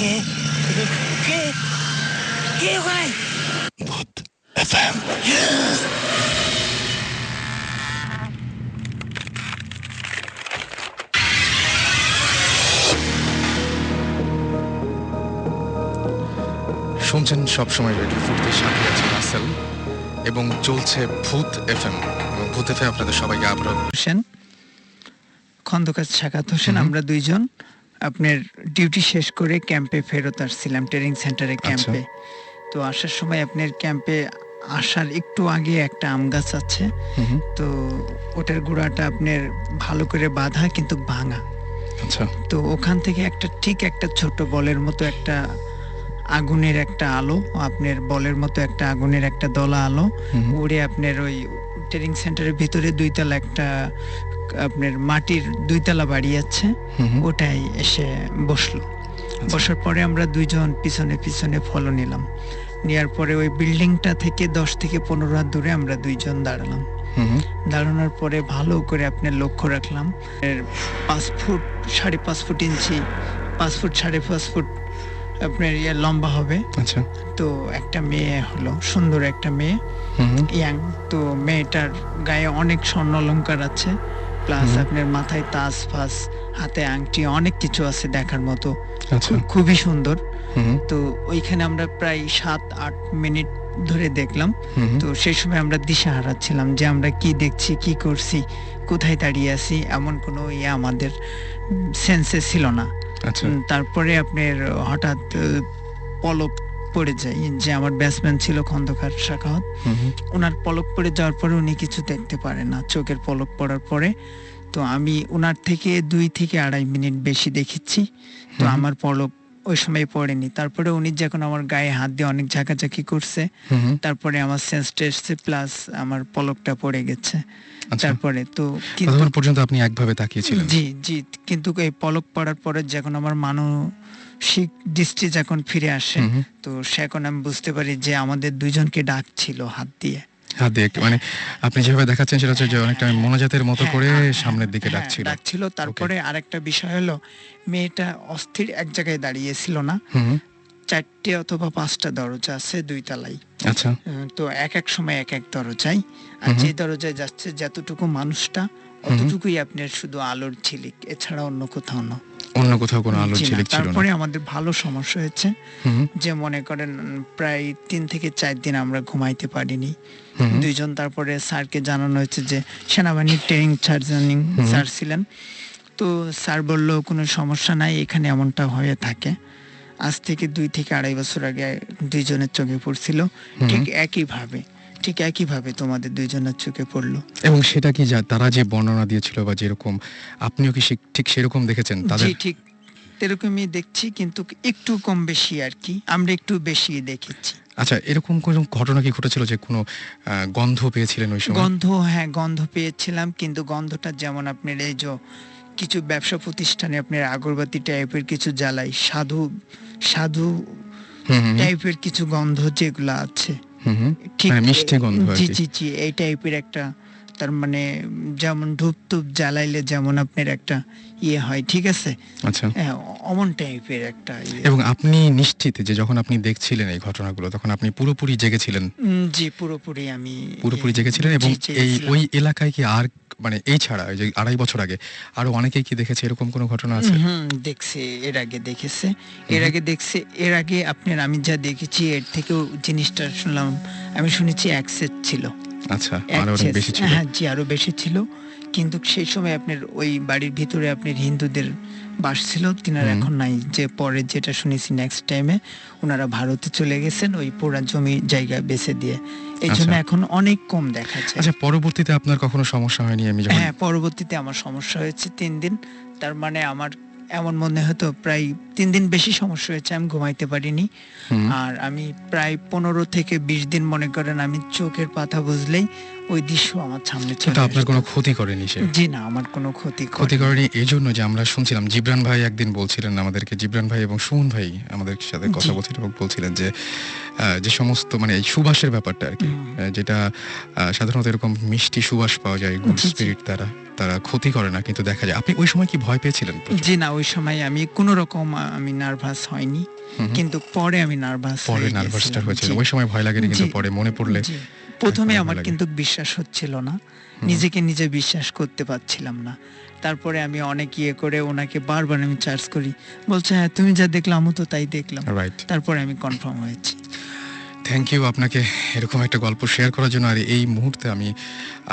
কে কে কে ওখানে? ভূত এফএম। শুনছেন সবসময় রেডিও ফুটের সাথে আছে রাসেল এবং চলছে ভূত এফএম। এবং ভূত এফএম আপনাদের সবাইকে আবারও হোসেন, খন্দকার সাকাত হোসেন, আমরা দুইজন আপনার ডিউটি শেষ করে ক্যাম্পে ফেরত আসছিলাম, ট্রেনিং সেন্টারে ক্যাম্পে। তো আসার সময় আপনার ক্যাম্পে আসার একটু আগে একটা আম গাছ আছে, তো ওটার গোড়াটা আপনার ভালো করে বাঁধা কিন্তু ভাঙা। আচ্ছা, তো ওখান থেকে একটা ছোট বলের মতো একটা আগুনের একটা আলো, আপনার বলের মতো একটা আগুনের একটা দলা আলো উড়ে আপনার ওই ট্রেনিং সেন্টারের ভিতরে দুইতলা একটা আপনার মাটির দুইতলা বাড়ি আছে, ওটাই এসে বসলো। বসার পরে আমরা দুইজন পিছনে পিছনে ফলো নিলাম। নেওয়ার পরে ওই বিল্ডিংটা থেকে 10 থেকে 15 হাত দূরে আমরা দুইজন দাঁড়ালাম। দাঁড়ানোর পরে ভালো করে আপনার লক্ষ্য রাখলাম, 5 ফুট 5.5 ফুট ইঞ্চি, 5 ফুট 5.5 ফুট আপনার লম্বা হবে। আচ্ছা, তো একটা মেয়ে হলো, সুন্দর একটা মেয়ে, ইয়াং। তো মেয়েটার গায়ে অনেক স্বর্ণ অলংকার আছে, প্লাস আপনার মাথায় তাজ ফাজ, হাতে আংটি, অনেক কিছু আছে দেখার মতো, খুবই সুন্দর। তো ওইখানে আমরা প্রায় 7-8 মিনিট ধরে দেখলাম। তো সেই সময় আমরা দিশাহারা ছিলাম যে আমরা কি দেখছি, কি করছি, কোথায় দাঁড়িয়ে আছি, এমন কোনো আমাদের সেন্সে ছিল না। তারপরে আপনার হঠাৎ পলক পড়ে যায়, যে আমার ব্যাটসম্যান ছিল খন্দকার সাখাওয়াত, ওনার পলক পড়ে যাওয়ার পরে উনি কিছু দেখতে পারে না, চোখের পলক পড়ার পরে। তো আমি ওনার থেকে 2 থেকে 2.5 মিনিট বেশি দেখেছি, তো আমার পলক ওই সময় পড়েনি। তারপরে উনি যখন আমার গায়ে হাত দিয়ে অনেক ঝাঁকাঝাঁকি করছে, তারপরে আমার সেন্সটা এসছে, প্লাস আমার পলকটা পড়ে গেছে। তারপরে তো ততক্ষণ পর্যন্ত আপনি একভাবে তাকিয়েছিলেন? জি জি, কিন্তু এই পলক পড়ার পরে যখন আমার মানসিক দৃষ্টি যখন ফিরে আসে, তো সেখন আমি বুঝতে পারি যে আমাদের দুইজনকে ডাকছিল হাত দিয়ে। মানে আপনি যেভাবে দেখাচ্ছেন সেটা হচ্ছে যে অনেকটা মোনাজাতের মতো করে সামনের দিকে ডাকছিল। তারপরে আরেকটা বিষয় হলো, মেয়েটা অস্থির এক জায়গায় দাঁড়িয়েছিল না, 4টে অথবা 5টা দরজা আছে 2 তলায়। আচ্ছা, তো এক সময় এক দরজায়, আর যে দরজায় যাচ্ছে যতটুকু মানুষটা, অতটুকুই আপনার শুধু আলোর ঝিলিক, এছাড়া অন্য কোথাও না, অন্য কোথাও কোনো আলোর ঝিলিক ছিল না। তারপরে আমাদের ভালো সমস্যা হয়েছে, যে মনে করেন প্রায় 3 থেকে 4 দিন আমরা ঘুমাইতে পারিনি দুইজন। তারপরে স্যারকে জানানো হয়েছে, যে সেনাবাহিনীর ট্রেনিং স্যার ছিলেন, তো স্যার বলল কোনো সমস্যা নাই, এখানে এমনটা হয়ে থাকে। আজ থেকে 2 থেকে 2.5 বছর আগে দুইজনের চোখে পড়ছিল, ঠিক একইভাবে তোমাদের দুইজনের চোখে পড়লো। এবং সেটা কি তারা যে বর্ণনা দিয়েছিল বা যেরকম, আপনিও কি ঠিক সেরকম দেখেছেন? জি, ঠিক এরকমই দেখছি, কিন্তু একটু কম বেশি আর কি, আমরা একটু বেশি দেখেছি। আচ্ছা, এরকম কোনো ঘটনা কি ঘটেছিল যে কোনো গন্ধ পেয়েছিলেন ওই সময়? গন্ধ পেয়েছিলাম, কিন্তু গন্ধটা যেমন আপনার এই যে কিছু ব্যবসা প্রতিষ্ঠানে আপনার আগরবাতি টাইপের কিছু জ্বালাই, সাধু টাইপের কিছু গন্ধ যেগুলো আছে, ঠিক মিষ্টি গন্ধ। জি, এই টাইপের একটা, তার মানে যেমন ধূপ জ্বালাইলে যেমন আপনার একটা হয়, ঠিক আছে? আচ্ছা, অমন টাইপের একটা এবং আপনি নিশ্চিত যে যখন আপনি দেখছিলেন এই ঘটনাগুলো, তখন আপনি পুরোপুরি জেগেছিলেন? জি, আমি পুরোপুরি জেগেছিলেন। এবং ওই এলাকায় কি আর, মানে এই ছাড়া ওই যে 2.5 বছর আগে আরো অনেকেই কি দেখেছে এরকম কোনো ঘটনা আছে? দেখছে, এর আগে দেখছে। এর আগে আপনার আমি যা দেখেছি, এর থেকেও জিনিসটা শুনলাম, আমি শুনেছি অ্যাক্সেস ছিল। আচ্ছা, আরো অনেক বেশি ছিল। হ্যাঁ জি, আরো বেশি ছিল। কিন্তু সেই সময় আপনার ওই বাড়ির ভিতরে আপনার হিন্দুদের বাস ছিল, তিনারা এখন নাই। যে পরে যেটা শুনেছি, নেক্সট টাইমে ওনারা ভারতে চলে গেছেন, ওই পুরা জমি জায়গা বেচে দিয়ে, এই জন্য এখন অনেক কম দেখা যায়। আচ্ছা, পরবর্তীতে আপনার কখনো সমস্যা হয়নি? হ্যাঁ, পরবর্তীতে আমার সমস্যা হয়েছে 3 দিন। তার মানে আমার এমন মনে হতো প্রায় 3 দিন বেশি সমস্যা হয়েছে, আমি ঘুমাইতে পারিনি। আর আমি প্রায় 15 থেকে 20 দিন মনে করেন আমি চোখের পাতা বুঝলেই ওই দৃশ্য আমার সামনে চলে আসে। আপনার কোনো ক্ষতি করেনি সে? জি না, আমার কোনো ক্ষতি করেনি। এই জন্য যে আমরা শুনছিলাম, জিবরান ভাই একদিন বলছিলেন আমাদেরকে, জিবরান ভাই এবং সুমন ভাই আমাদের সাথে কথা বলছিলেন এবং বলছিলেন যে সমস্ত মানে এই সুবাসের ব্যাপারটা আর কি, যেটা সাধারণত এরকম মিষ্টি সুবাস পাওয়া যায় গুড স্পিরিট তারা ক্ষতি করে না, কিন্তু দেখা যায়। আপনি ওই সময় কি ভয় পেয়েছিলেন? জি না, ওই সময় আমি কোনো রকম আমি নার্ভাস হয়নি, হুম। কিন্তু পরে আমি নার্ভাস পরে নার্ভাসটা হয়েছিল, ওই সময় ভয় লাগে কিন্তু জি। পরে মনে পড়লে প্রথমে ভয় আমার লাগে। কিন্তু বিশ্বাস হচ্ছিল না, নিজেকে নিজে বিশ্বাস করতে পারছিলাম না। তারপরে আমি অনেক করে ওনাকে বারবার আমি চার্জ করি, বলছে হ্যাঁ তুমি যা দেখলাম আমি তো তাই দেখলাম। রাইট। তারপরে আমি কনফার্ম হয়েছি। থ্যাংক ইউ আপনাকে এরকম একটা গল্প শেয়ার করার জন্য। আর এই মুহূর্তে আমি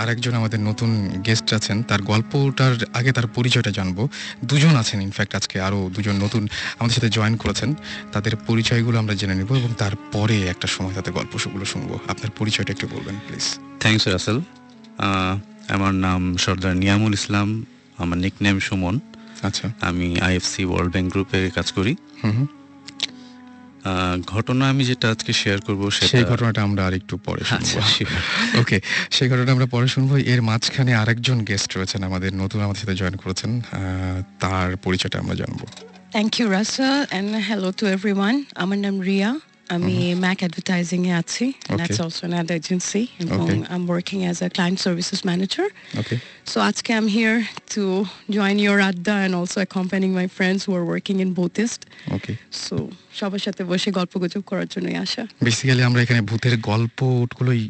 আরেকজন আমাদের নতুন গেস্ট আছেন, তার গল্পটার আগে তার পরিচয়টা জানবো। দুজন আছেন, ইনফ্যাক্ট আজকে আরও দুজন নতুন আমাদের সাথে জয়েন করেছেন, তাদের পরিচয়গুলো আমরা জেনে নেব এবং তারপরে একটা সময় তাদের গল্পগুলো শুনবো। আপনার পরিচয়টা একটু বলবেন প্লিজ। থ্যাংকস রাসেল। আমার নাম সর্দার নিয়ামুল ইসলাম, আমার নিকনেম সুমন। আচ্ছা। আমি আইএফসি ওয়ার্ল্ড ব্যাংক গ্রুপে কাজ করি। হুম। ঘটনা আমি যেটা আজকে শেয়ার করব সেই ঘটনাটা আমরা আরেকটু পরে শুনবো। আচ্ছা, sure. ওকে, সেই ঘটনাটা আমরা পরে শুনবো। এর মাঝখানে আরেকজন গেস্ট রয়েছেন আমাদের নতুন, আমাদের সাথে জয়েন করেছেন, তার পরিচয়টা আমরা জানবো। Thank you, Russell, and hello to everyone. আমার নাম রিয়া, আমি ম্যাক অ্যাডভার্টাইজিং এ আছি, and that's Okay. also an ad agency, and Okay. I'm working as a client services manager. Okay. So আজকে I'm here to join your adda and also accompanying my friends who are working in Buddhist. Okay. So সবার সাথে বসে গল্পগুজব করার জন্যই আসা। Basically আমরা এখানে ভূতের গল্পগুলোই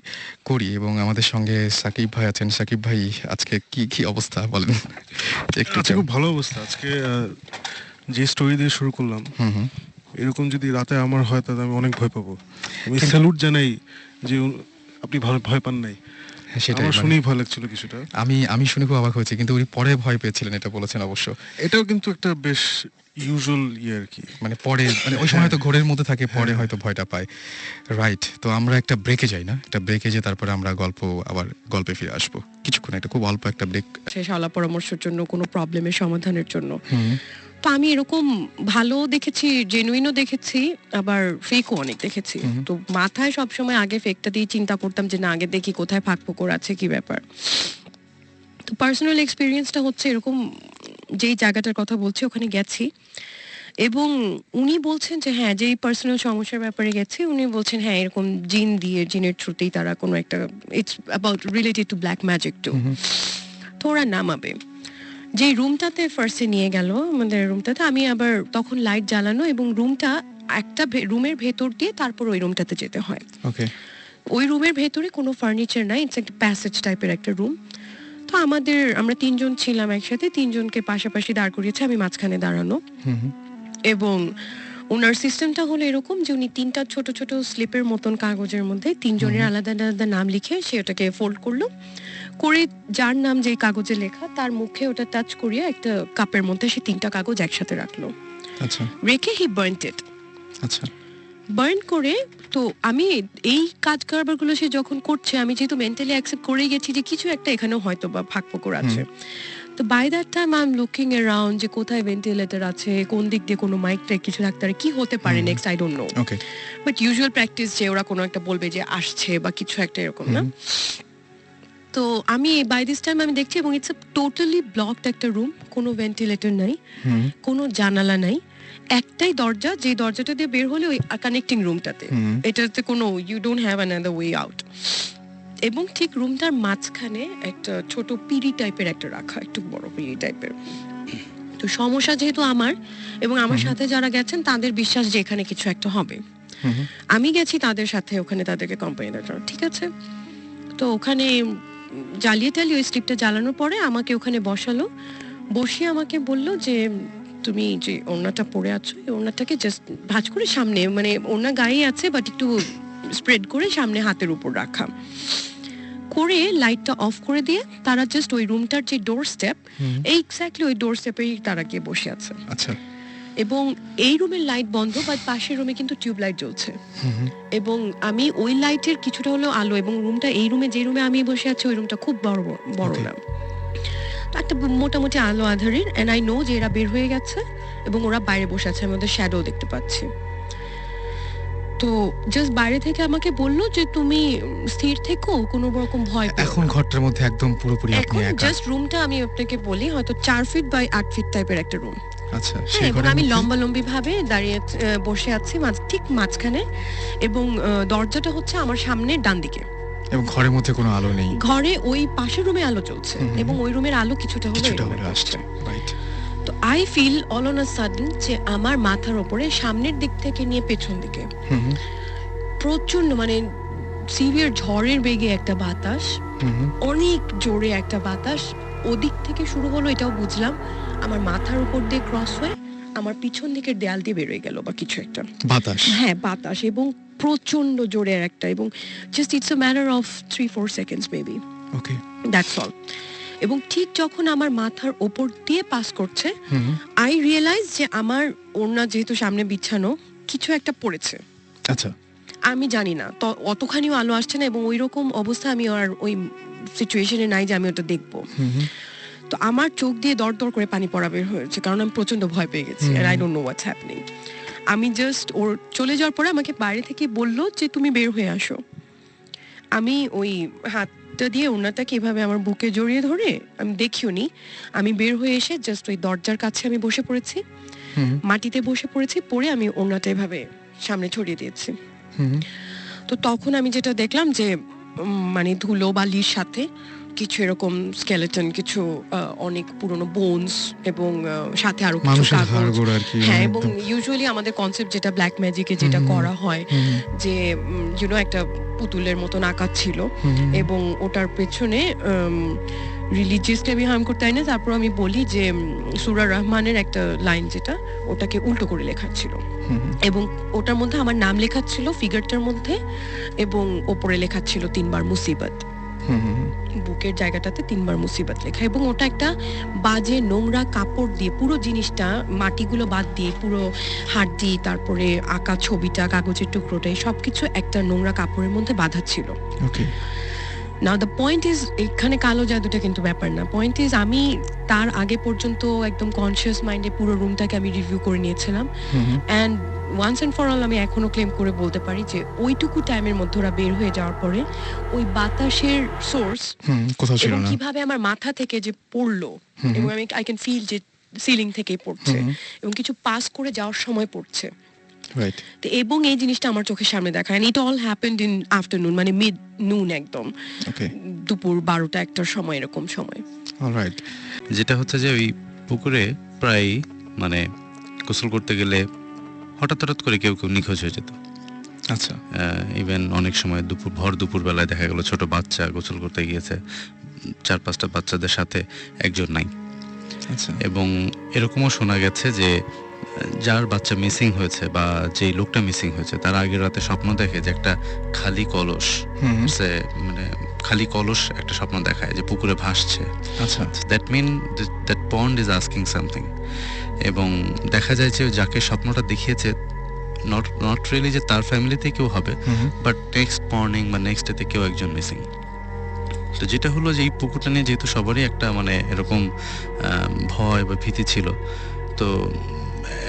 করি এবং আমাদের সঙ্গে সাকিব ভাই আছেন। সাকিব ভাই, আজকে কি অবস্থা বলেন একটু। আজকে খুব ভালো অবস্থা। আজকে যে স্টোরি দিয়ে শুরু করলাম, হুম। এরকম যদি রাতে আমার হয় তাহলে আমি অনেক ভয় পাবো। আমি স্যালুট জানাই যে আপনি ভালো ভয় পান নাই। হ্যাঁ, সেটাই। আমার শুনেই ভয় লাগছিল কিছুটা। আমি শুনে খুব অবাক হয়েছি, কিন্তু উনি পরে ভয় পেয়েছিলেন এটা বলেছেন অবশ্য। এটাও কিন্তু একটা বেশ ইউজুয়াল আর কি। মানে পরে, মানে ওই সময় হয়তো ঘোরের মধ্যে থাকে, পরে হয়তো ভয়টা পায়। রাইট। তো আমরা একটা ব্রেকে যাই না, একটা ব্রেকে যে তারপরে আমরা গল্পে ফিরে আসবো কিছুক্ষণ, একটা খুব অল্প একটা ব্রেক। শেষ আলাপ পরামর্শের জন্য, কোনো প্রবলেমের সমাধানের জন্য। তো আমি এরকম ভালো দেখেছি, জেনুইনও দেখেছি, আবার ফেকও অনেক দেখেছি। তো মাথায় সবসময় আগে ফেকটা দিয়ে চিন্তা করতাম যে না, আগে দেখি কোথায় ফাঁক ফোকর আছে, কি ব্যাপার। তো পার্সোনাল এক্সপিরিয়েন্সটা হচ্ছে এরকম, যেই জায়গাটার কথা বলছি ওখানে গেছি এবং উনি বলছেন যে হ্যাঁ, যেই পার্সোনাল সমস্যার ব্যাপারে গেছি উনি বলছেন হ্যাঁ এরকম জিনের থ্রুতেই তারা কোনো একটা, it's about related to black magic too. তো ওরা নামাবে। যে রুমটাতে ফার্স্টে নিয়ে গেল, আমাদের রুমটাতে, আমি আবার তখন লাইট জ্বালানো এবং রুমটা একটা রুমের ভেতর দিয়ে তারপর ওই রুমটাতে যেতে হয়। ওকে। ওই রুমের ভেতরে কোনো ফার্নিচার নাই, ইটস একটা প্যাসেজ টাইপের একটা রুম। তো আমরা তিনজন ছিলাম একসাথে, তিনজনকে পাশাপাশি দাঁড় করিয়েছে, আমি মাঝখানে দাঁড়ানো। এবং ওনার সিস্টেমটা হলো এরকম যে উনি তিনটা ছোট ছোট স্লিপের মতন কাগজের মধ্যে তিনজনের আলাদা আলাদা নাম লিখে সে ওটাকে ফোল্ড করলো, করে যার নাম যেই কাগজে লেখা তার মুখে ওটা টাচ করিয়ে একটা কাপের মধ্যে সে তিনটা কাগজ একসাথে রাখলো। আচ্ছা। রেখে হি বার্নড ইট। আচ্ছা। বার্ন করে, তো আমি এই কাজ কারবারগুলো সে যখন করছে, আমি যেহেতু মেন্টালি অ্যাকসেপ্ট করেই গেছি যে কিছু একটা এখানেও হয়তো বা ফাঁক ফোকর আছে। তো by that time I am looking around যে কোথায় ভেন্টিলেটর আছে, কোন দিক দিয়ে কোনো মাইক টাইক কিছু থাকতে পারে, কি হতে পারে next, I don't know. Okay. But usual practice যে ওরা কোনো একটা বলবে যে আসছে বা কিছু একটা এরকম না। তো আমি বাই দিস টাইম আমি দেখছি এবং ইটস টোটালি ব্লকড একটা রুম, কোনো ভেন্টিলেটর নাই, কোনো জানালা নাই, একটাই দরজা, যে দরজাটা দিয়ে বের হলে ওই কানেক্টিং রুমটাতে, এটাতে কোনো you don't have another way out. এবং ঠিক রুমটার মাঝখানে একটা ছোট পিড়ি টাইপের একটা রাখা, একটু বড় পিড়ি টাইপের। তো সমস্যা যেহেতু আমার এবং আমার সাথে যারা গেছেন তাদের বিশ্বাস যে এখানে কিছু একটা হবে। আমি গেছি তাদের সাথে, ওখানে তাদেরকে কোম্পানি দেওয়ার জন্য, ঠিক আছে। তো ওখানে জ্বালিয়ে ওই স্লিপটা জ্বালানোর পরে আমাকে ওখানে বসালো, বসিয়ে আমাকে বলল যে তুমি যে ওড়নাটা পরে আছো, এই ওড়নাটাকে জাস্ট ভাঁজ করে সামনে, মানে ওড়না গায়ে আছে বাট একটু স্প্রেড করে সামনে হাতের উপর রাখা, করে লাইটটা অফ করে দিয়ে তারা জাস্ট ওই রুমটার যে ডোর স্টেপ, এই এক্স্যাক্টলি ওই ডোর স্টেপেই তারা গিয়ে বসে আছে। আচ্ছা। এবং এই রুমের লাইট বন্ধ, বাট পাশের রুমে কিন্তু টিউব লাইট জ্বলছে। এবং আমি ওই লাইটের কিছুটা হলো আলো, এবং রুমটা, এই রুমে যে রুমে আমি বসে আছি ওই রুমটা খুব বড় না, একটা মোটামুটি আলো আধারের। এন্ড আই নো যে এরা বের হয়ে গেছে এবং ওরা বাইরে বসে আছে, আমি ওদের শ্যাডো দেখতে পাচ্ছি। তো জাস্ট বাইরে থেকে আমাকে বললো যে তুমি স্থির থেকো, কোনো রকম ভয় পেও না। এখন ঘরটার মধ্যে একদম পুরোপুরি আপনি এখন একা। জাস্ট রুমটা আমি আপনাকে বলি হয়তো 4 ফিট বাই 8 ফিট টাইপের একটা রুম। আচ্ছা। হ্যাঁ, এবং আমি লম্বালম্বি ভাবে দাঁড়িয়ে বসে আছি ঠিক মাঝখানে, এবং দরজাটা হচ্ছে আমার সামনে ডান দিকে, এবং ঘরের মধ্যে কোনো আলো নেই। ঘরে ওই পাশের রুমে আলো চলছে এবং ওই রুমের আলো কিছুটা হলে আসছে। রাইট। তো I feel all on a sudden যে আমার মাথার ওপরে সামনের দিক থেকে নিয়ে পেছন দিকে প্রচন্ড মানে সিভিয়ার ঝড়ের বেগে একটা বাতাস, অনেক জোরে একটা বাতাস ওদিক থেকে শুরু হলো, এটাও বুঝলাম আমার মাথার উপর দিয়ে ক্রস হয়ে আমার পিছন দিকের দেয়াল দিয়ে বেরোয় গেল বা কিছু একটা বাতাস। হ্যাঁ বাতাস, এবং প্রচন্ড জোরে একটা, এবং just it's a matter of 3-4 seconds maybe, okay. That's all. এবং ঠিক যখন আমার মাথার ওপর দিয়ে পাস করছে আই রিয়েলাইজ যে আমার ওড়না যেহেতু সামনে বিছানো কিছু একটা পড়েছে, আচ্ছা। আমি জানি না তো অতখানিও আলো আসছে না, এবং ওই রকম অবস্থা আমি আর ওই সিচুয়েশনে নাই যে আমি ওটা দেখবো। তো আমার চোখ দিয়ে দর দর করে পানি পড়া বের হয়েছে, কারণ আমি প্রচন্ড ভয় পেয়ে গেছি, and I don't know what's happening. আমি জাস্ট ওর চলে যাওয়ার পরে আমাকে বাইরে থেকে বললো যে তুমি বের হয়ে আসো। আমি ওই হাতটা দিয়ে ওনাটাকে এভাবে আমার বুকে জড়িয়ে ধরে আমি দেখিও নি, আমি বের হয়ে এসে জাস্ট ওই দরজার কাছে আমি বসে পড়েছি, মাটিতে বসে পড়েছি, পরে আমি ওনাটা এভাবে সামনে ছড়িয়ে দিয়েছি। তো তখন আমি যেটা দেখলাম যে মানে ধুলো বালির সাথে কিছু এরকম স্কেলেটন, কিছু অনেক পুরনো বোনস, এবং সাথে আরো কিছু মানুষের কাগজ। হাড়গোড় আর কি, হ্যাঁ, একদম। এবং ইউজুয়ালি আমাদের কনসেপ্ট যেটা ব্ল্যাক ম্যাজিকে যেটা করা হয় যে ইউনো একটা পুতুলের মতন আকার ছিল, এবং ওটার পেছনে রিলিজিয়াসলি আমি হার্ম করতে চাই না, তারপর আমি বলি যে সূরা রহমানের একটা লাইন যেটা ওটাকে উল্টো করে লেখা ছিল, এবং ওটার মধ্যে আমার নাম লেখা ছিল ফিগারটার মধ্যে, এবং ওপরে লেখা ছিল 3 বার মুসিবত, বুকের জায়গাটাতে 3 বার মুসিবত লেখা, এবং ওটা একটা বাজে নোংরা কাপড় দিয়ে পুরো জিনিসটা, মাটিগুলো বাদ দিয়ে পুরো হাড্ডি, তারপরে আঁকা ছবিটা, কাগজের টুকরোটা, সবকিছু একটা নোংরা কাপড়ের মধ্যে বাঁধা ছিল। ওকে। নাও দ্য পয়েন্ট ইজ, এখানে কালো জাদুটা কিন্তু ব্যাপার না, পয়েন্ট ইজ আমি তার আগে পর্যন্ত একদম কনসিয়াস মাইন্ডে পুরো রুমটাকে আমি রিভিউ করে নিয়েছিলাম, and once and for all আমি এখনো ক্লেম করে বলতে পারি যে ওইটুকু টাইমের মধ্যে ওরা বের হয়ে যাওয়ার পরে ওই বাতাসের সোর্স কোথাও ছিল এবং না। কিভাবে আমার মাথা থেকে যে পড়লো, এবং আমি আই ক্যান ফিল যে সিলিং থেকেই পড়ছে, এবং কিছু পাস করে যাওয়ার সময় পড়ছে, রাইট। তো এবং এই জিনিসটা আমার চোখের সামনে দেখা, and it all happened in afternoon, মানে মিড নুন, একদম ওকে। দুপুর 12টা-1টার সময়, এরকম সময়। অলরাইট। যেটা হচ্ছে যে ওই পুকুরে প্রায় মানে গোসল করতে গেলে হঠাৎ হঠাৎ করে কেউ কেউ নিখোঁজ হয়ে যেত। আচ্ছা। ইভেন অনেক সময় ভর দুপুর বেলায় দেখা গেল ছোট বাচ্চা গোসল করতে গিয়েছে, 4-5টা বাচ্চাদের সাথে একজন নাই। আচ্ছা। এবং এরকমও শোনা গেছে যে যার বাচ্চা মিসিং হয়েছে বা যে লোকটা মিসিং হয়েছে তার আগের রাতে স্বপ্ন দেখে যে একটা খালি কলস, মানে খালি কলস একটা স্বপ্ন দেখায় যে পুকুরে ভাসছে। আচ্ছা। That mean that pond is asking something. এবং দেখা যায় যে যাকে স্বপ্নটা দেখিয়েছে নট রিয়েলি যে তার ফ্যামিলিতে কেউ হবে, বাট নেক্সট মর্নিং বা নেক্সট ডেতে কেউ একজন মিসিং। তো যেটা হলো যে এই পুকুরটা নিয়ে যেহেতু সবারই একটা মানে এরকম ভয় বা ভীতি ছিল, তো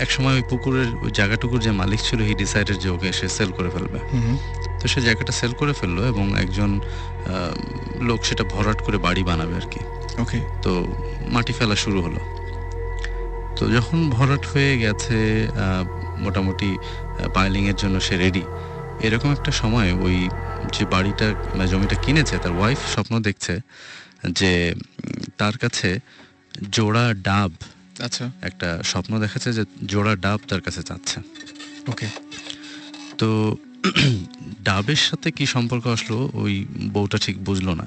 এক সময় ওই পুকুরের ওই জায়গাটুকুর যে মালিক ছিল হি ডিসাইডেড যে ওকে সে সেল করে ফেলবে। তো সে জায়গাটা সেল করে ফেললো, এবং একজন লোক সেটা ভরাট করে বাড়ি বানাবে আর কি। ওকে। তো মাটি ফেলা শুরু হলো। তো যখন ভরাট হয়ে গেছে, মোটামুটি পাইলিং এর জন্য সে রেডি, এরকম একটা সময় ওই যে বাড়িটা মানে জমিটা কিনেছে তার ওয়াইফ স্বপ্ন দেখছে যে তার কাছে জোড়া ডাব, আচ্ছা। একটা স্বপ্ন দেখাচ্ছে যে জোড়া ডাব তার কাছে চাচ্ছে। ওকে। তো ডাবের সাথে কি সম্পর্ক আসলো ওই বউটা ঠিক বুঝলো না।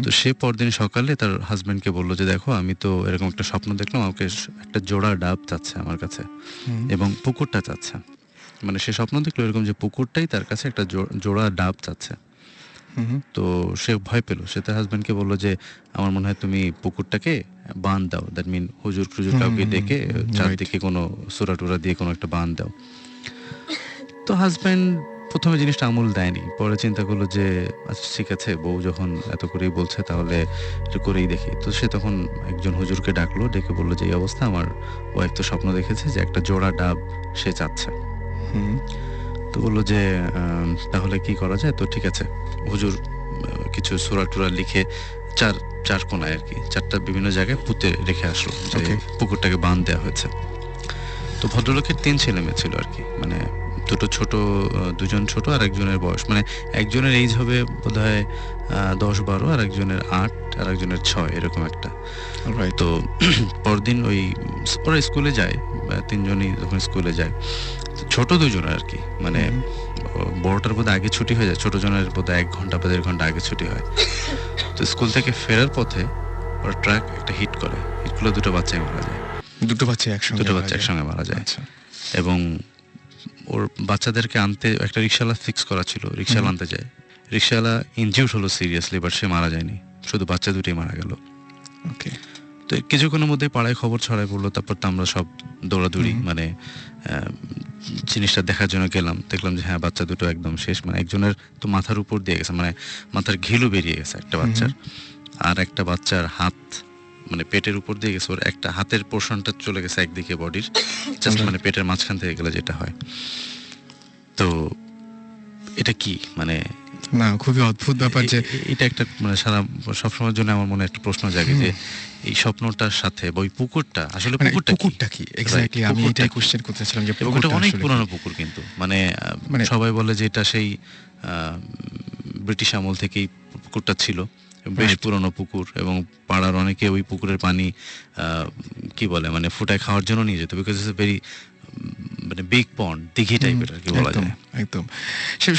তো সে পরদিন সকালে তার হাজবেন্ডকে বললো যে দেখো আমি তো এরকম একটা স্বপ্ন দেখলাম, আমাকে একটা জোড়া ডাব চাচ্ছে আমার কাছে, এবং পুকুরটা চাচ্ছে। মানে সে স্বপ্ন দেখলো এরকম যে পুকুরটাই তার কাছে একটা জোড়া ডাব চাচ্ছে। তো সে ভয় পেল, সে তার হাজবেন্ডকে বললো যে আমার মনে হয় তুমি পুকুরটাকে বাঁধ দাও, দ্যাট মিন হুজুর খুজুর কাউকে ডেকে চারদিকে কোনো সুরা টুরা দিয়ে কোনো একটা বাঁধ দাও। তো হাজবেন্ড প্রথমে জিনিসটা আমল দেয়নি, পরে চিন্তা করলো যে আচ্ছা ঠিক আছে, বউ যখন এত করেই বলছে তাহলে এটা করেই দেখি। তো সে তখন একজন হুজুরকে ডাকলো, ডেকে বললো যে এই অবস্থা, আমার ওয়াইফ তো স্বপ্ন দেখেছে যে একটা জোড়া ডাব সে চাচ্ছে। তো বললো যে তাহলে কি করা যায়? তো ঠিক আছে, হুজুর কিছু সূরা টুরা লিখে চার কোনায় আর কি 4টা বিভিন্ন জায়গায় পুঁতে রেখে আসলো যে পুকুরটাকে বাঁধ দেওয়া হয়েছে। তো ভদ্রলোকের 3 ছেলে মেয়ে ছিল আর কি, মানে দুটো ছোট, দুজন ছোট আর একজনের বয়স মানে একজনের এইজ হবে বোধহয় 10-12, আর একজনের 8 আর একজনের 6, এরকম একটা। রাইট। তো পরদিন ওরা স্কুলে যায়, তিনজনই যখন স্কুলে যায়, ছোট দুজনের আর কি, মানে বড়টার বোধ আগে ছুটি হয়ে যায়, ছোট জনের বোধ 1 ঘন্টা বা 1.5 ঘন্টা আগে ছুটি হয়। তো স্কুল থেকে ফেরার পথে ওরা ট্রাক একটা হিট করে, হিট করলে দুটো বাচ্চাই মারা যায়। দুটো বাচ্চা একসঙ্গে মারা যায়। আচ্ছা। এবং ওর বাচ্চাদেরকে আনতে একটা রিক্সাওয়ালা ফিক্স করা ছিল, রিক্সাওয়ালা আনতে যায়, রিক্সাওয়ালা ইনজিউর্ড হলো সিরিয়াসলি, বাট সে মারা যায়নি, শুধু বাচ্চা দুটোই মারা গেল। ওকে। তো কিছুক্ষণের মধ্যে পাড়ায় খবর ছড়ায় পড়লো, তারপর তো আমরা সব দৌড়াদৌড়ি মানে জিনিসটা দেখার জন্য গেলাম, দেখলাম যে হ্যাঁ বাচ্চা দুটো একদম শেষ, মানে একজনের তো মাথার উপর দিয়ে গেছে, মানে মাথার ঘিলু বেরিয়ে গেছে একটা বাচ্চার, আর একটা বাচ্চার হাত মানে পেটের উপর দিয়ে গেছে, ওর একটা হাতের পোর্শনটা চলে গেছে একদিকে বডির, জাস্ট মানে পেটের মাঝখান থেকে গেলে যেটা হয়। তো এটা কি মানে না, খুবই অদ্ভুত ব্যাপার যে এটা একটা মানে সারা সবসময়ের জন্য আমার মনে একটা প্রশ্ন জাগে যে এই স্বপ্নটার সাথে ওই পুকুরটা আসলে পুকুরটা কি এক্স্যাক্টলি, আমি এটাই কোশ্চেন করতেছিলাম যে পুকুরটা অনেক পুরনো পুকুর, কিন্তু মানে সবাই বলে যে এটা সেই ব্রিটিশ আমল থেকেই পুকুরটা ছিল, বেশ পুরনো পুকুর, এবং পাড়ার অনেকে ওই পুকুরের পানি কি বলে মানে ফুটায় খাওয়ার জন্য নিয়ে যেত, বিকজ ইটস ভেরি মানে বিগ পন্ড, দিঘি টাইপের আর কি বলা যায়। একদম।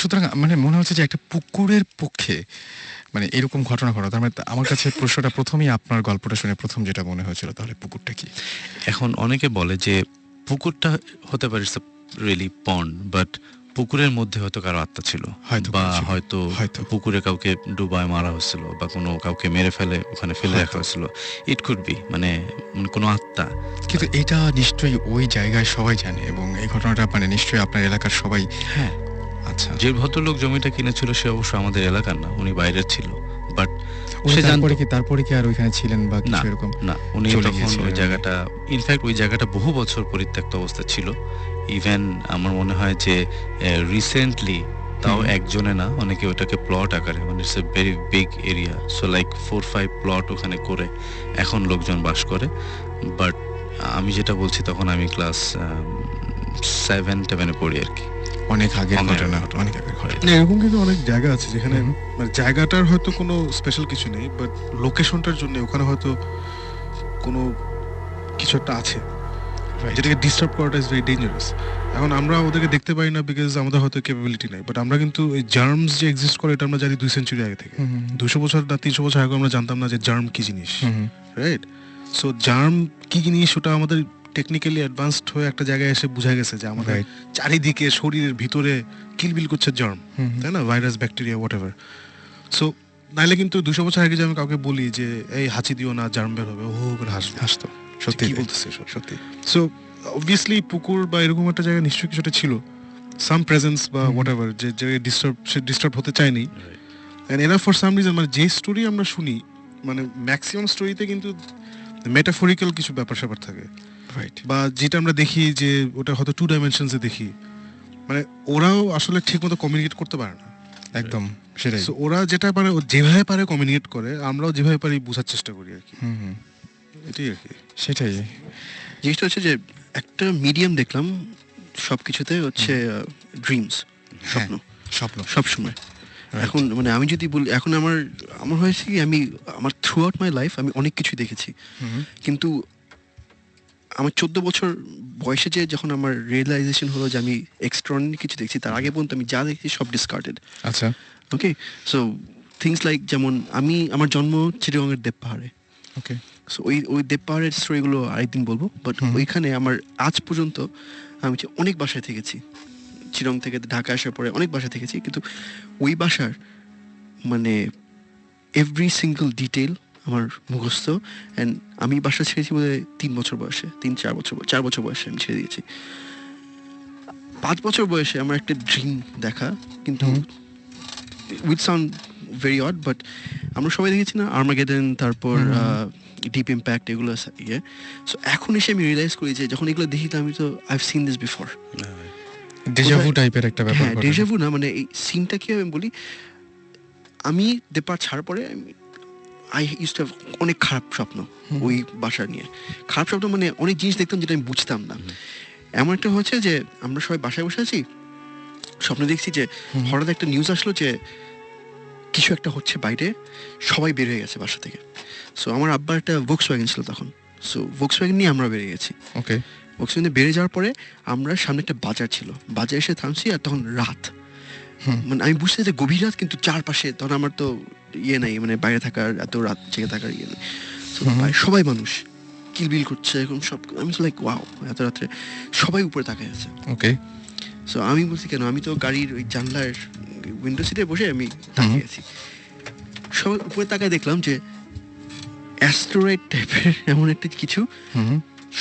সুতরাং মানে মনে হচ্ছে যে একটা পুকুরের পক্ষে মানে এরকম ঘটনা ঘটা, তার মানে আমার কাছে প্রশ্নটা প্রথমেই আপনার গল্পটা শুনে প্রথম যেটা মনে হয়েছিল, তাহলে পুকুরটা কি? এখন অনেকে বলে যে পুকুরটা হতে পারে রিয়েলি পন্ড, বাট পুকুরের মধ্যে হয়তো কারো আত্মা ছিল, বা হয়তো পুকুরে কাউকে ডুবায় মারা হচ্ছিল, বা কোনো কাউকে মেরে ফেলে ওখানে ফেলে রাখা হচ্ছিল, ইট কুড বি মানে কোনো আত্মা। কিন্তু এটা নিশ্চয়ই ওই জায়গায় সবাই জানে, এবং এই ঘটনাটা মানে নিশ্চয়ই আপনার এলাকার সবাই। হ্যাঁ, আচ্ছা, যে ভদ্রলোক জমিটা কিনেছিল সে অবশ্য আমাদের এলাকার না, উনি বাইরের ছিল, বাট তারপরে কি আর ওইখানে ছিলেন বা কিছু এরকম? না, উনি তখন ওই জায়গাটা, ইনফ্যাক্ট ওই জায়গাটা বহু বছর পরিত্যক্ত অবস্থা ছিল। ইভেন আমার মনে হয় যে রিসেন্টলি তাও একজনে না, অনেকে ওটাকে প্লট আকারে, মানে it's a very big area, so like 4-5 plot ওখানে করে এখন লোকজন বাস করে। বাট আমি যেটা বলছি তখন আমি ক্লাস 7-8 পড়ি আর কি, অনেক আগের ঘটনা, অনেক আগের ঘটনা। এরকম কিন্তু অনেক জায়গা আছে যেখানে মানে জায়গাটার হয়তো কোনো স্পেশাল কিছু নেই, বাট লোকেশনটার জন্য ওখানে হয়তো কোনো কিছু একটা আছে যেটাকে ডিস্টার্ব করাটা ইজ ভেরি ডেঞ্জারাস। এখন আমরা ওদেরকে দেখতে পাই না বিকজ আমাদের হয়তো ক্যাপাবিলিটি নেই, বাট আমরা কিন্তু এই জার্মস যে এক্সিস্ট করে এটা আমরা জানি 2 সেঞ্চুরি আগে থেকে। 200 বছর না 300 বছর আগে আমরা জানতাম না যে জার্ম কি জিনিস, রাইট? সো জার্ম কি জিনিস ওটা আমাদের টেকনিক্যালি অ্যাডভান্সড হয়ে একটা জায়গায় এসে বোঝা গেছে যে আমাদের চারিদিকে শরীরের ভিতরে কিলবিল করছে জার্ম, তাই না? Virus, bacteria, what ever. So নাইলে কিন্তু 200 বছর আগে যে আমি কাউকে বলি যে এই হাঁচি দিও না জার্ম বের হবে, ও করে হাসতো, সত্যি কি বলতেছে সত্যি। সো অবভিয়াসলি পুকুর বা এরকম একটা জায়গায় নিশ্চয়ই কিছুটা ছিল, সাম প্রেজেন্স বা হোয়াট এভার, যে ডিস্টার্ব হতে চায়নি। And enough for some reason, মানে যে স্টোরি আমরা শুনি মানে ম্যাক্সিমাম স্টোরিতে কিন্তু মেটাফরিক্যাল কিছু ব্যাপার স্যাপার থাকে, রাইট? বা যেটা আমরা দেখি যে ওটা হয়তো 2 ডাইমেনশনসে দেখি, মানে ওরাও আসলে ঠিকমতো কমিউনিকেট করতে পারে না। একদম সেটাই। সো ওরা যেটা পারে, ও যেভাবে পারে কমিউনিকেট করে, আমরাও যেভাবে পারি বোঝার চেষ্টা করি আর কি। এটাই আর কি। সেটাই জিনিসটা হচ্ছে যে একটা মিডিয়াম দেখলাম সবকিছুতে হচ্ছে ড্রিমস, স্বপ্ন সবসময়। এখন মানে আমি যদি বলি, এখন আমার হয়েছে কি, আমার থ্রু আউট মাই লাইফ আমি অনেক কিছু দেখেছি, কিন্তু আমার 14 বছর বয়সে যে যখন আমার রিয়েলাইজেশন হলো যে আমি এক্সট্রাঅর্ডিনারি কিছু দেখছি, তার আগে পর্যন্ত আমি যা দেখছি সব ডিসকার্ডেড। আচ্ছা, ওকে। সো থিংস লাইক, যেমন আমার জন্ম চিটাগংয়ের দেব পাহাড়ে। ওকে। সো ওই দেব পাহাড়ের স্টোরিগুলো আরেকদিন বলবো, বাট ওইখানে আমার আজ পর্যন্ত আমি অনেক বাসায় থেকেছি, চিরং থেকে ঢাকা আসার পরে অনেক বাসায় থেকেছি, কিন্তু ওই বাসার মানে এভরি সিঙ্গল ডিটেল আমার মুখস্থ। অ্যান্ড আমি বাসা ছেড়েছি বোধহয় 3 বছর বয়সে, 4 বছর বয়সে আমি ছেড়ে দিয়েছি। 5 বছর বয়সে আমার একটা ড্রিম দেখা, কিন্তু with sound very odd, but আমরা সবাই দেখেছি না আর্মাগেডন, তারপর ডিপ ইম্প্যাক্ট, এগুলো ইয়ে। সো এখন এসে আমি রিয়েলাইজ করি যে যখন এগুলো দেখি তো আমি তো I have seen this before. Déjà vu টাইপের একটা ব্যাপার। হ্যাঁ, ডেজাভু না, মানে এই সিনটা কি আমি বলি, আমি দেপার ছাড়ার পরে আই ইউজ টু হ্যাভ অনেক খারাপ স্বপ্ন ওই বাসা নিয়ে। খারাপ স্বপ্ন মানে অনেক জিনিস দেখতাম যেটা আমি বুঝতাম না। এমন একটা হয়েছে যে আমরা সবাই বাসায় বসে আছি, স্বপ্নে দেখছি যে হঠাৎ একটা নিউজ আসলো যে কিছু একটা হচ্ছে বাইরে, সবাই বের হয়ে গেছে বাসা থেকে। সো আমার আব্বার একটা ভোক্সওয়াগন ছিল তখন, সো ভোক্সওয়াগন নিয়ে আমরা বেরিয়ে গেছি। ওকে ভোক্সওয়াগনে বেরিয়ে যাওয়ার পরে আমরা সামনে একটা বাজার ছিল, বাজারে এসে থামছি, আর তখন রাত। মানে আমি বুঝতে যে গভীর রাত, কিন্তু চারপাশে তখন আমার তো ইয়ে নাই, মানে বাইরে থাকার, এত রাত জেগে থাকার ইয়ে নেই। So, সবাই মানুষ কিলবিল করছে এরকম সব। আমি তো লাইক ওয়াও, এত রাত্রে সবাই উপরে তাকায় আছে। ওকে সো আমি বলছি কেন, আমি তো গাড়ির ওই জানলার উইন্ডো সিটে বসে আমি তাকিয়ে আছি। সবাই উপরে তাকায় দেখলাম যে অ্যাস্টেরয়েড টাইপের এমন একটা কিছু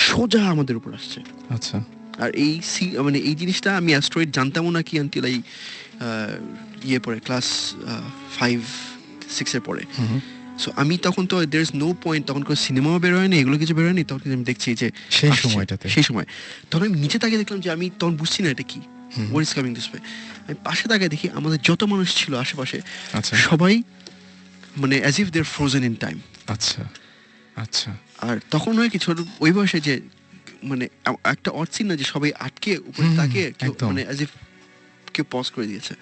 সোজা আমাদের উপর আসছে। আচ্ছা আর এই মানে এই জিনিসটা আমি অ্যাস্টেরয়েড জানতামও না কি আনটিল এই ইয়ে পরে ক্লাস 5-6 এর পরে। সো আমি তখন তো দের ইজ নো পয়েন্ট, তখন কোনো সিনেমাও বের হয়নি, এগুলো কিছু বের হয়নি। তখন আমি দেখছি যে সেই আসছে, সময়টাতে। সেই সময় তখন আমি নিচে তাকিয়ে দেখলাম যে আমি তখন বুঝছি না এটা কি, what is coming this way. আমি পাশে তাকিয়ে দেখি আমাদের যত মানুষ ছিল আশেপাশে আচ্ছা সবাই মানে as if they are frozen in time. আচ্ছা আচ্ছা আর তখন হয় কিছু ওই বয়সে যে মানে একটা অর্থিন না যে সবাই আটকে উপরে তাকিয়ে কেউ একদম। মানে অ্যাজ ইফ কেউ পজ করে দিয়েছে।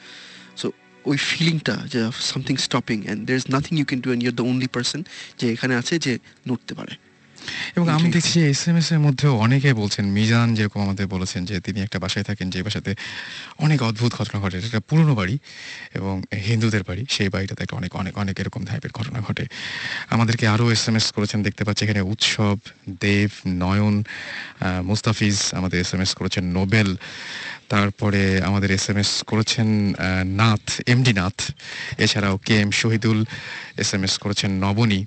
সো ওই ফিলিংটা যে something stopping and there is nothing you can do, and you are the only person যে এখানে আছে যে নড়তে পারে। এবং আমি এটাই। দেখছি SMS এর মধ্যেও অনেকে বলছেন, মিজান যেরকম আমাদের বলেছেন যে তিনি একটা বাসায় থাকেন, যে বাসাতে অনেক অদ্ভুত ঘটনা ঘটে। এটা একটা পুরনো বাড়ি এবং হিন্দুদের বাড়ি, সেই বাড়িটাতে একটা অনেক অনেক অনেক এরকম টাইপের ঘটনা ঘটে। আমাদেরকে আরও SMS করেছেন, দেখতে পাচ্ছি এখানে উৎসব, দেব, নয়ন, মুস্তাফিজ আমাদের SMS করেছেন, নোবেল, তারপরে আমাদের SMS করেছেন নাথ, MD নাথ, এছাড়াও KM শহীদুল SMS করেছেন, নবনী,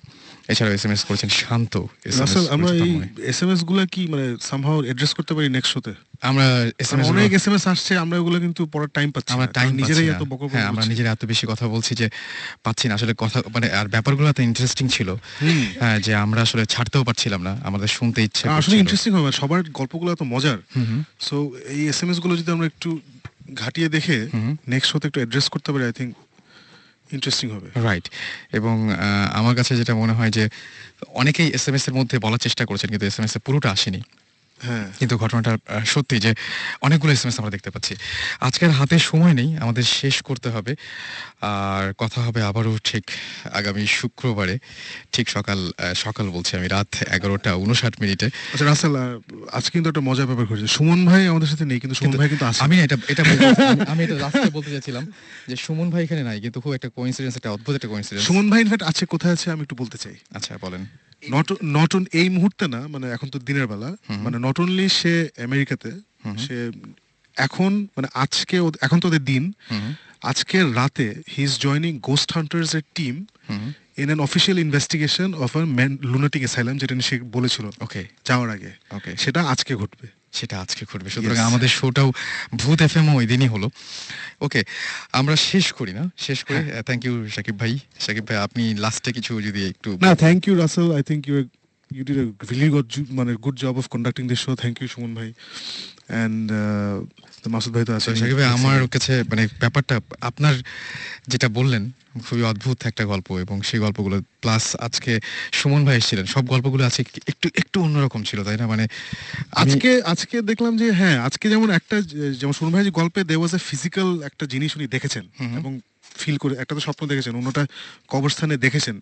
এছাড়াও SMS করেছেন শান্ত। রাসেল, আমরা এই এসএমএস গুলা কি মানে সামহাউ অ্যাড্রেস করতে পারি নেক্সট শোতে? আমরা SMS অনেক এসএমএস আসছে, আমরা ওগুলো কিন্তু পড়ার টাইম পাচ্ছি আমরা না, টাইম কারণ নিজেরাই এত বকর হ্যাঁ, আমরা নিজেরা এত বেশি কথা বলছি যে পাচ্ছি না আসলে কথা, মানে আর ব্যাপারগুলো এত ইন্টারেস্টিং ছিল হ্যাঁ, যে আমরা আসলে ছাড়তেও পারছিলাম না, আমাদের শুনতে ইচ্ছে আসলে করছিল। ইন্টারেস্টিং হবে, সবার গল্পগুলো এত মজার। সো এই এসএমএস গুলো যদি আমরা একটু ঘাটিয়ে দেখে নেক্সট শোতে একটু অ্যাড্রেস করতে পারি, আই থিঙ্ক ইন্টারেস্টিং হবে। রাইট। এবং আমার কাছে যেটা মনে হয় যে অনেকেই SMS এর মধ্যে বলার চেষ্টা করেছেন, কিন্তু SMS এ পুরোটা আসেনি। হ্যাঁ, কিন্তু ঘটনাটা সত্যি যে অনেকগুলো SMS আমরা দেখতে পাচ্ছি। আজকের হাতে সময় নেই, আমাদের শেষ করতে হবে। আর কথা হবে আবারও ঠিক আগামী শুক্রবারে, ঠিক সকাল বলছি আমি, রাত 11:59। আচ্ছা রাসেল, আজকে কিন্তু একটা মজার ব্যাপার ঘটেছে। সুমন ভাই আমাদের সাথে নেই, কিন্তু সুমন ভাই কিন্তু আছে। আমি আমি এটা লাস্টে বলতে চাইছিলাম যে সুমন ভাই এখানে নাই, কিন্তু খুব একটা কোইন্সিডেন্স, একটা অদ্ভুত একটা কোইন্সিডেন্স। সুমন ভাই ইনফ্যাক্ট আছে, কোথায় আছে আমি একটু বলতে চাই। আচ্ছা বলেন। নট অন এই মুহূর্তে না, মানে এখন তো দিনের বেলা, মানে নট অনলি সে আমেরিকাতে, সে এখন মানে আজকে এখন তো ওদের দিন, আজকে রাতে he is joining ghost hunters এর team in an official investigation of a lunatic asylum, যেটা নিয়ে সে বলেছিল ওকে যাওয়ার আগে। ওকে, সেটা আজকে ঘটবে। সেটা আজকে ঘটবে। সুতরাং আমাদের শোটাও ভূত FM ওই দিনই হলো। ওকে, আমরা শেষ করি না, শেষ করে থ্যাংক ইউ সাকিব ভাই। সাকিব ভাই, আপনি লাস্টে কিছু যদি একটু। না, thank you Russel, I think you did a really good job of conducting this show. Thank you Suman ভাই, and মাসুদ ভাই তো আছে। সাকিব ভাই, আমার কাছে মানে ব্যাপারটা আপনার যেটা বললেন খুবই অদ্ভুত একটা গল্প, এবং সেই গল্পগুলো প্লাস আজকে সুমন ভাই এসেছিলেন, সব গল্পগুলো আছে একটু অন্যরকম ছিল, তাই না? মানে আজকে দেখলাম যে হ্যাঁ, আজকে যেমন একটা, যেমন সুমন ভাই যে গল্পে দেওয়া was a physical একটা জিনিস উনি দেখেছেন এবং ফিল করে, একটা তো স্বপ্ন দেখেছেন, অন্যটা কবরস্থানে দেখেছেন।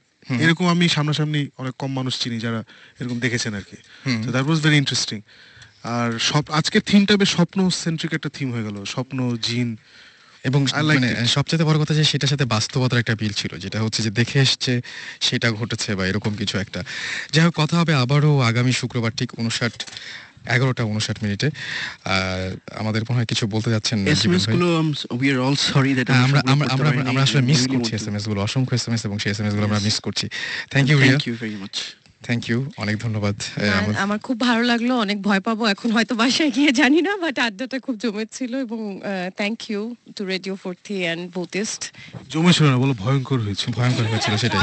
এরকম আমি সামনাসামনি অনেক কম মানুষ চিনি যারা এরকম দেখেছেন আর কি। তো দ্যাট ওয়াজ ভেরি ইন্টারেস্টিং। আর আজকের থিমটা বেশ স্বপ্ন সেন্ট্রিক একটা থিম হয়ে গেল, স্বপ্ন, জিন, এবং I liked মানে it. সবচেয়ে বড় কথা যে সেটার সাথে বাস্তবতার একটা বিল ছিল, যেটা হচ্ছে যে দেখে এসছে সেটা ঘটেছে বা এরকম কিছু একটা। যাই হোক, কথা হবে আবারও আগামী শুক্রবার ঠিক 11:59। আমাদের মনে হয় কিছু বলতে যাচ্ছেন না, জীবন এসএমএস ভাই? গুলো we are all sorry that আমরা আসলে মিস করছি SMS গুলো, অসংখ্য SMS, এবং সেই SMS গুলো আমরা মিস করছি। Thank you Riya, thank you very much. Thank you, অনেক ধন্যবাদ। আমার খুব ভালো লাগলো, অনেক ভয় পাবো এখন হয়তো বাসায় গিয়ে, জানি না, বাট আড্ডাটা খুব জমেছিল। এবং thank you to radio 40 and বোথিস্ট। জমেছিল না, বলো ভয়ঙ্কর হয়েছে। ভয়ঙ্কর হয়েছিল সেটাই।